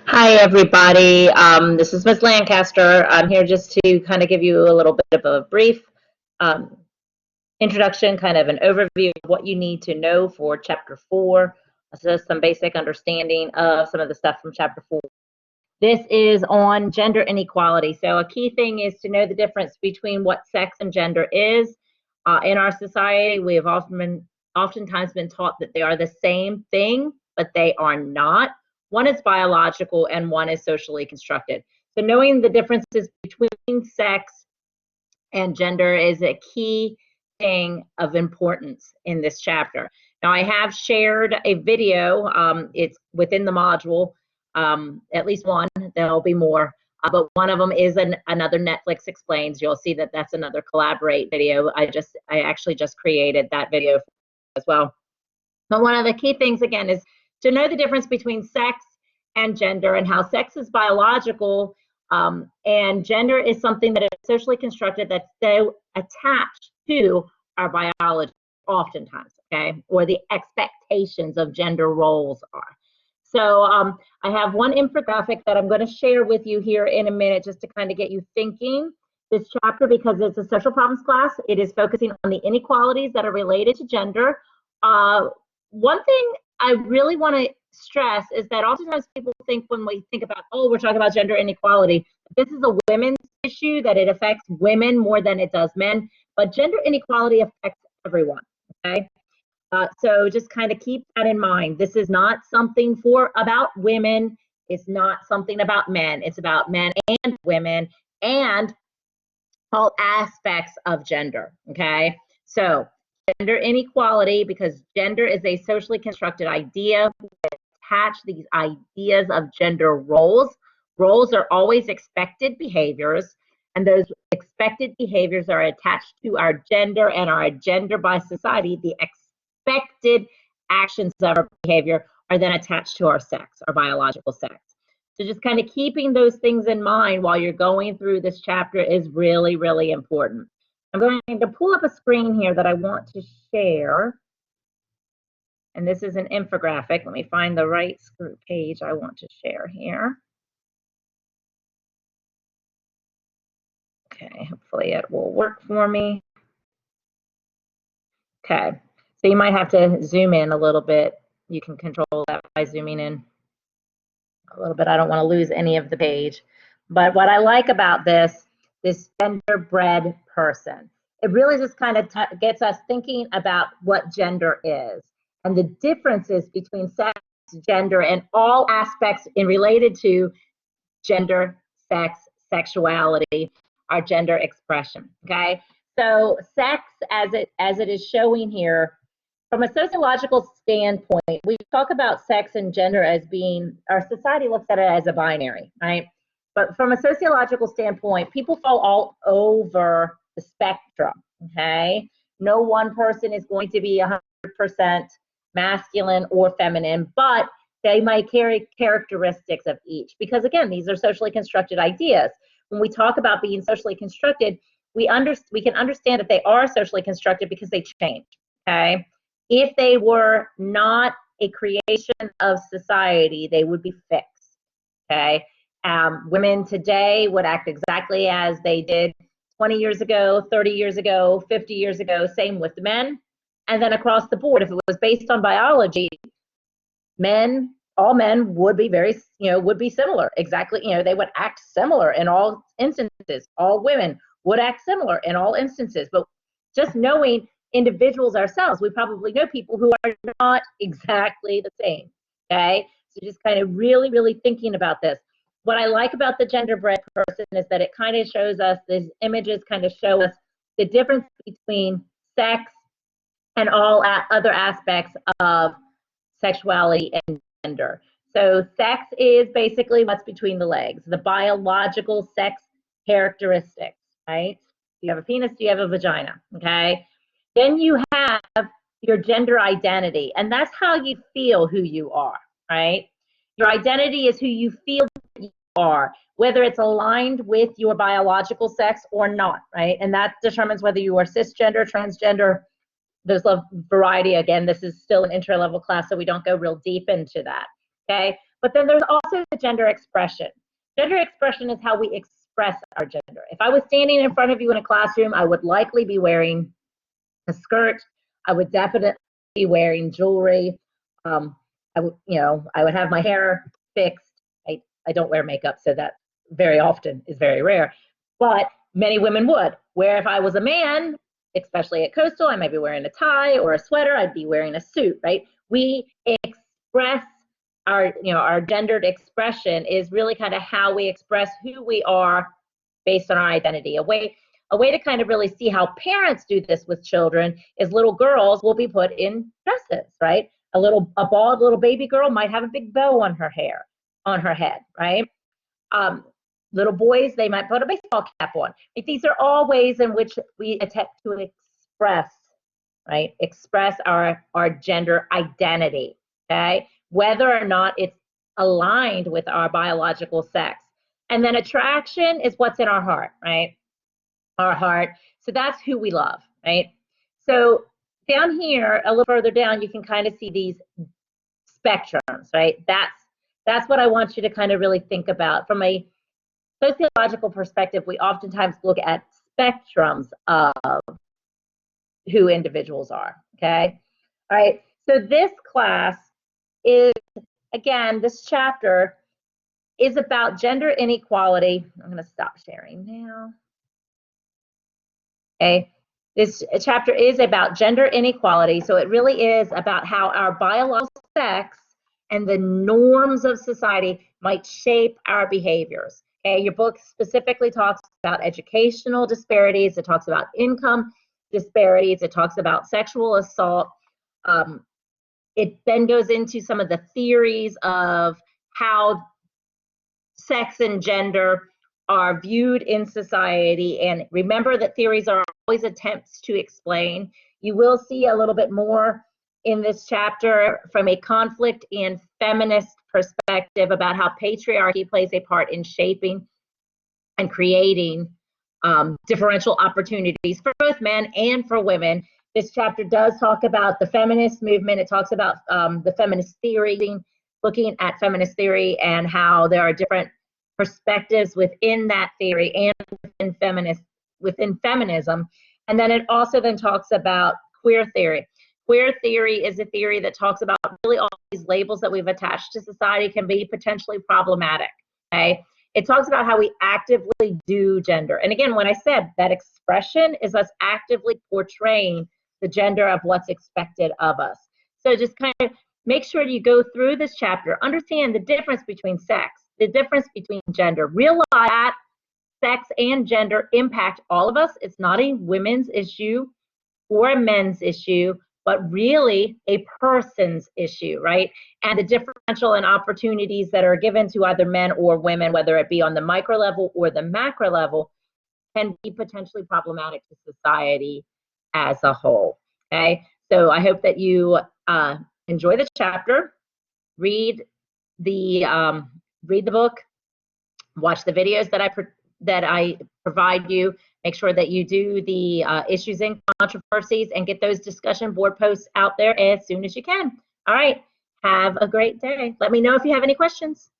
Hi, everybody. This is Ms. Lancaster. I'm here just to kind of give you a little bit of a brief um, introduction, kind of an overview of what you need to know for Chapter 4, so some basic understanding of some of the stuff from Chapter 4. This is on gender inequality. So a key thing is to know the difference between what sex and gender is. In our society, we have oftentimes been taught that they are the same thing, but they are not. One is biological and one is socially constructed. So knowing the differences between sex and gender is a key thing of importance in this chapter. Now, I have shared a video. It's within the module, at least one. There'll be more, but one of them is another Netflix Explains. You'll see that that's another Collaborate video. I actually just created that video as well. But one of the key things, again, is to know the difference between sex and gender, and how sex is biological and gender is something that is socially constructed that's so attached to our biology oftentimes, okay, or the expectations of gender roles are. So I have one infographic that I'm going to share with you here in a minute just to kind of get you thinking. This chapter, because it's a social problems class, it is focusing on the inequalities that are related to gender. One thing I really want to stress is that oftentimes people think when we think about, oh, we're talking about gender inequality, this is a women's issue, that it affects women more than it does men, but gender inequality affects everyone, okay? So just kind of keep that in mind. This is not something about women. It's not something about men. It's about men and women and all aspects of gender, okay? So gender inequality, because gender is a socially constructed idea. We attach these ideas of gender roles. Roles are always expected behaviors, and those expected behaviors are attached to our gender, and our gender by society, the expected actions of our behavior are then attached to our sex, our biological sex. So just kind of keeping those things in mind while you're going through this chapter is really, really important. I'm going to pull up a screen here that I want to share. And this is an infographic. Let me find the right page I want to share here. Okay, hopefully it will work for me. Okay, so you might have to zoom in a little bit. You can control that by zooming in a little bit. I don't want to lose any of the page. But what I like about this genderbread person, it really just kind of gets us thinking about what gender is and the differences between sex, gender, and all aspects in related to gender, sex, sexuality, our gender expression. Okay, so sex, as it is showing here, from a sociological standpoint, we talk about sex and gender as being, our society looks at it as a binary, right? But from a sociological standpoint, people fall all over the spectrum, okay? No one person is going to be 100% masculine or feminine, but they might carry characteristics of each. Because again, these are socially constructed ideas. When we talk about being socially constructed, we can understand that they are socially constructed because they change, okay? If they were not a creation of society, they would be fixed, okay? Women today would act exactly as they did 20 years ago, 30 years ago, 50 years ago, same with men. And then across the board, if it was based on biology, all men would be would be similar, exactly, they would act similar in all instances. All women would act similar in all instances. But just knowing individuals ourselves, we probably know people who are not exactly the same, okay? So just kind of really, really thinking about this. What I like about the genderbread person is that it kind of shows us, these images kind of show us the difference between sex and all other aspects of sexuality and gender. So sex is basically what's between the legs, the biological sex characteristics, right? Do you have a penis? Do you have a vagina? Okay. Then you have your gender identity, and that's how you feel who you are, right? Your identity is who you feel you are, whether it's aligned with your biological sex or not, right? And that determines whether you are cisgender, transgender. There's a variety. Again, this is still an intro level class, so we don't go real deep into that, okay? But then there's also the gender expression. Gender expression is how we express our gender. If I was standing in front of you in a classroom, I would likely be wearing a skirt. I would definitely be wearing jewelry. I would have my hair fixed. I don't wear makeup, so that very often is very rare. But many women would. Where if I was a man, especially at Coastal, I might be wearing a tie or a sweater. I'd be wearing a suit, right? We express our gendered expression is really kind of how we express who we are based on our identity. A way to kind of really see how parents do this with children is little girls will be put in dresses, right? A bald little baby girl might have a big bow on her head, right? Little boys, they might put a baseball cap on. These are all ways in which we attempt to express our gender identity, okay? Whether or not it's aligned with our biological sex. And then attraction is what's in our heart, right? Our heart. So that's who we love, right? So down here, a little further down, you can kind of see these spectrums, right? That's what I want you to kind of really think about. From a sociological perspective, we oftentimes look at spectrums of who individuals are, okay? All right, so this class is, again, this chapter is about gender inequality. I'm going to stop sharing now. Okay, this chapter is about gender inequality, so it really is about how our biological sex and the norms of society might shape our behaviors. Okay, your book specifically talks about educational disparities, it talks about income disparities, it talks about sexual assault. It then goes into some of the theories of how sex and gender are viewed in society. And remember that theories are always attempts to explain. You will see a little bit more in this chapter from a conflict and feminist perspective about how patriarchy plays a part in shaping and creating differential opportunities for both men and for women. This chapter does talk about the feminist movement. It talks about the feminist theory, looking at feminist theory and how there are different perspectives within that theory and within feminism. And then it also then talks about queer theory. Queer theory is a theory that talks about really all these labels that we've attached to society can be potentially problematic, okay? It talks about how we actively do gender. And again, when I said that expression is us actively portraying the gender of what's expected of us. So just kind of make sure you go through this chapter, understand the difference between sex, the difference between gender, realize that sex and gender impact all of us. It's not a women's issue or a men's issue, but really a person's issue, right? And the differential and opportunities that are given to either men or women, whether it be on the micro level or the macro level, can be potentially problematic to society as a whole, okay? So I hope that you enjoy the chapter, read the book, watch the videos that I provide you. Make sure that you do the issues and controversies and get those discussion board posts out there as soon as you can. All right, have a great day. Let me know if you have any questions.